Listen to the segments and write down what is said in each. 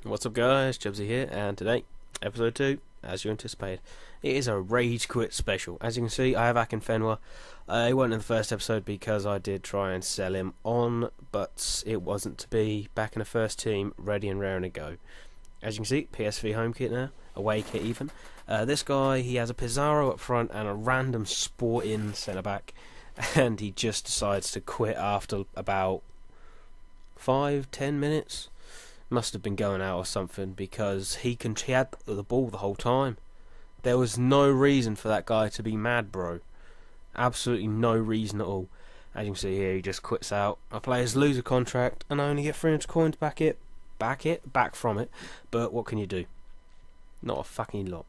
What's up guys, Chubsy here, and today, episode 2, as you anticipated, it is a Rage Quit special. As you can see, I have Akinfenwa. He wasn't in the first episode because I did try and sell him on, but it wasn't to be. Back in the first team, ready and raring to go. As you can see, PSV home kit now, away kit even. This guy, he has a Pizarro up front and a random Sporting centre-back, and he just decides to quit after about 5-10 minutes. Must have been going out or something, because he had the ball the whole time. There was no reason for that guy to be mad, bro. Absolutely no reason at all. As you can see here, he just quits out. Our players lose a contract and I only get 300 coins back from it. But what can you do? Not a fucking lot.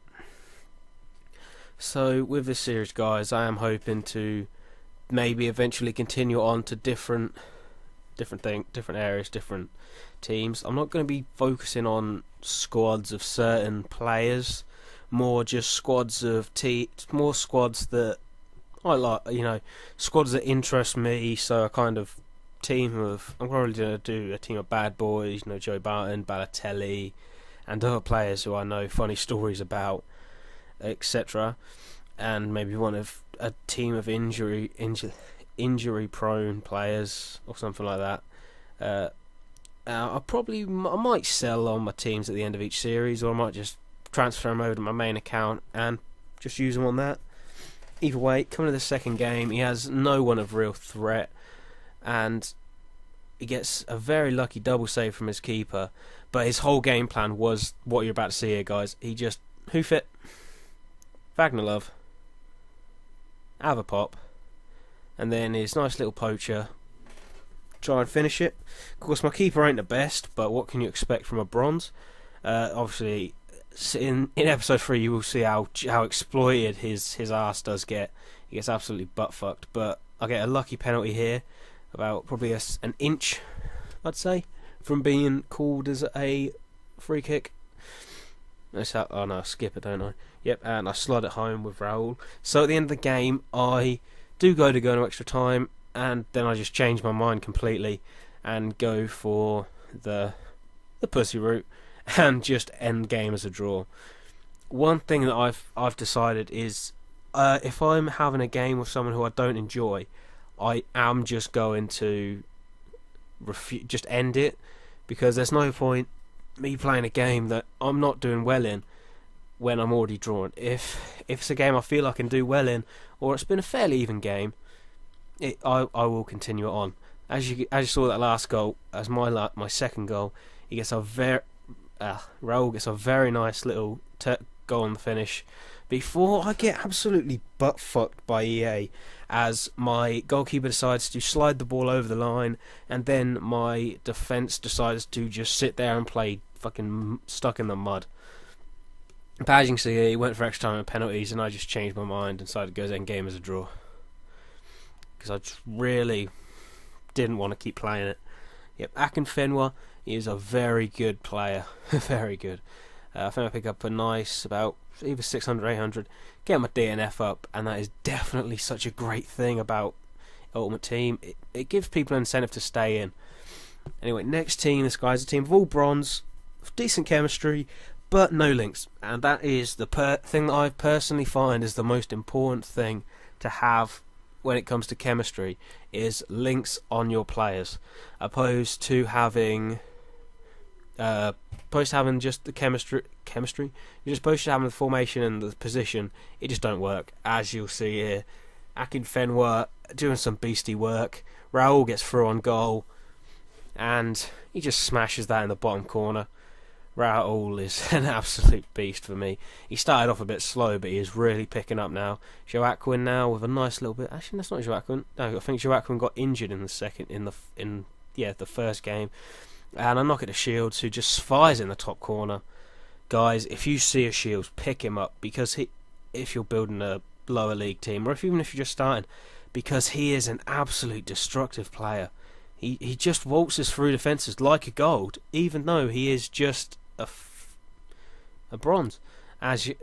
So with this series, guys, I am hoping to maybe eventually continue on to different areas, different teams. I'm not going to be focusing on squads of certain players, more just squads of more squads that I like, squads that interest me. So a kind of team of, I'm probably going to do a team of bad boys, Joe Barton, Balotelli, and other players who I know funny stories about, etc. And maybe one of a team of injury prone players or something like that. I might sell on my teams at the end of each series, or I might just transfer them over to my main account and just use them on that. Either way, coming to the second game, he has no one of real threat, and he gets a very lucky double save from his keeper. But his whole game plan was what you're about to see here, guys. He just hoof it, Wagner Love, have a pop, and then his nice little poacher, try and finish it. Of course, my keeper ain't the best, but what can you expect from a bronze? Obviously, in episode 3, you will see how exploited his ass does get. He gets absolutely butt fucked. But I get a lucky penalty here, about probably an inch, I'd say, from being called as a free kick. Oh no, I skip it, don't I? Yep, and I slide it home with Raul. So at the end of the game, I do go into extra time, and then I just change my mind completely and go for the pussy route and just end game as a draw. One thing that I've decided is, if I'm having a game with someone who I don't enjoy, I am just going to just end it, because there's no point me playing a game that I'm not doing well in when I'm already drawn. If it's a game I feel I can do well in, or it's been a fairly even game, I will continue it on. As you saw that last goal, as my second goal, he gets Raul gets a very nice little goal on the finish before I get absolutely butt fucked by EA, as my goalkeeper decides to slide the ball over the line, and then my defence decides to just sit there and play fucking stuck in the mud. But as you can see, he went for extra time and penalties, and I just changed my mind and decided to go end game as a draw, because I just really didn't want to keep playing it. Yep, Akinfenwa is a very good player. Very good. I think I pick up a nice, about either 600, 800, get my DNF up, and that is definitely such a great thing about Ultimate Team. It gives people an incentive to stay in. Anyway, next team, this guy's a team of all bronze, decent chemistry, but no links. And that is the thing that I personally find is the most important thing to have when it comes to chemistry, is links on your players, opposed to having just the chemistry. You're just supposed to have the formation and the position. It just don't work, as you'll see here. Akinfenwa doing some beastie work. Raul gets through on goal, and he just smashes that in the bottom corner. Raul is an absolute beast for me. He started off a bit slow, but he is really picking up now. Joaquin now with a nice little bit. Actually, that's not Joaquin. No, I think Joaquin got injured in the first game. And I knock it to Shields, who just fires in the top corner. Guys, if you see a Shields, pick him up, because if you're building a lower league team, or even if you're just starting, because he is an absolute destructive player. He just waltzes through defences like a gold, even though he is just a bronze,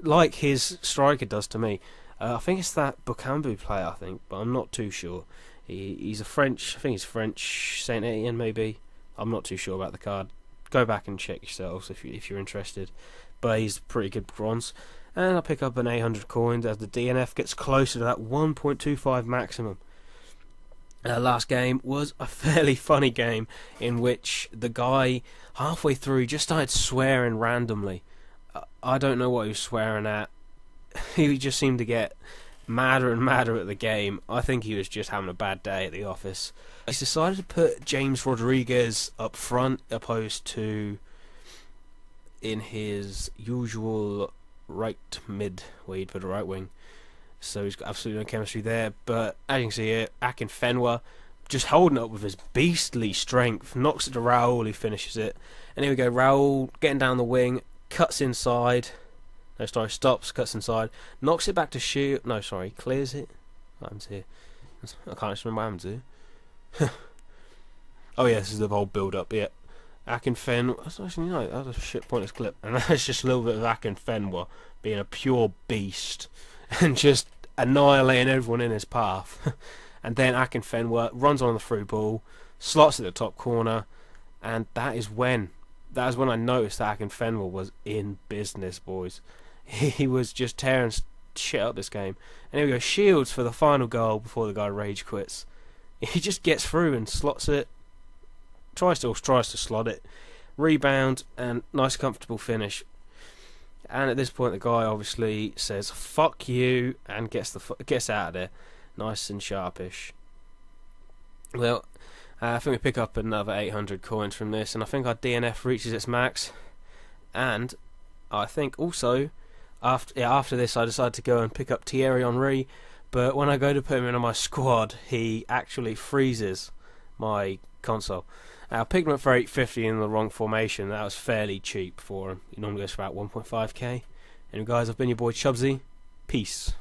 like his striker does to me. I think it's that Bukambu player, but I'm not too sure. He's a French, I think he's French, Saint Etienne maybe. I'm not too sure about the card. go back and check yourselves if you're interested. But he's pretty good bronze. And I'll pick up an 800 coins as the DNF gets closer to that 1.25 maximum. Last game was a fairly funny game in which the guy halfway through just started swearing randomly. I don't know what he was swearing at. He just seemed to get madder and madder at the game. I think he was just having a bad day at the office. He's decided to put James Rodriguez up front opposed to in his usual right mid, where he'd put a right wing. So he's got absolutely no chemistry there. But as you can see here, Akinfenwa just holding up with his beastly strength, knocks it to Raul, who finishes it. And here we go, Raul getting down the wing, cuts inside. No, sorry, stops, cuts inside, knocks it back to Shield. No, sorry, clears it. What happens here? I can't just remember what happens here. Oh yeah, this is the whole build-up. Yeah, Akinfenwa. Actually, no, that was a shit pointless clip, and that's just a little bit of Akinfenwa being a pure beast and just annihilating everyone in his path. And then Akinfenwa runs on the through ball, slots at the top corner, and that is when I noticed that Akinfenwa was in business, boys. He was just tearing shit up this game. And here we go, Shields for the final goal before the guy rage quits. He just gets through and slots it, tries to slot it, rebound, and nice comfortable finish. And at this point the guy obviously says fuck you and gets out of there, nice and sharpish. Well, I think we pick up another 800 coins from this, and I think our DNF reaches its max. And I think also after this I decided to go and pick up Thierry Henry, but when I go to put him in my squad he actually freezes my console. I picked him up for 850 in the wrong formation. That was fairly cheap for him. He normally goes for about 1.5k. Anyway guys, I've been your boy Chubsy. Peace.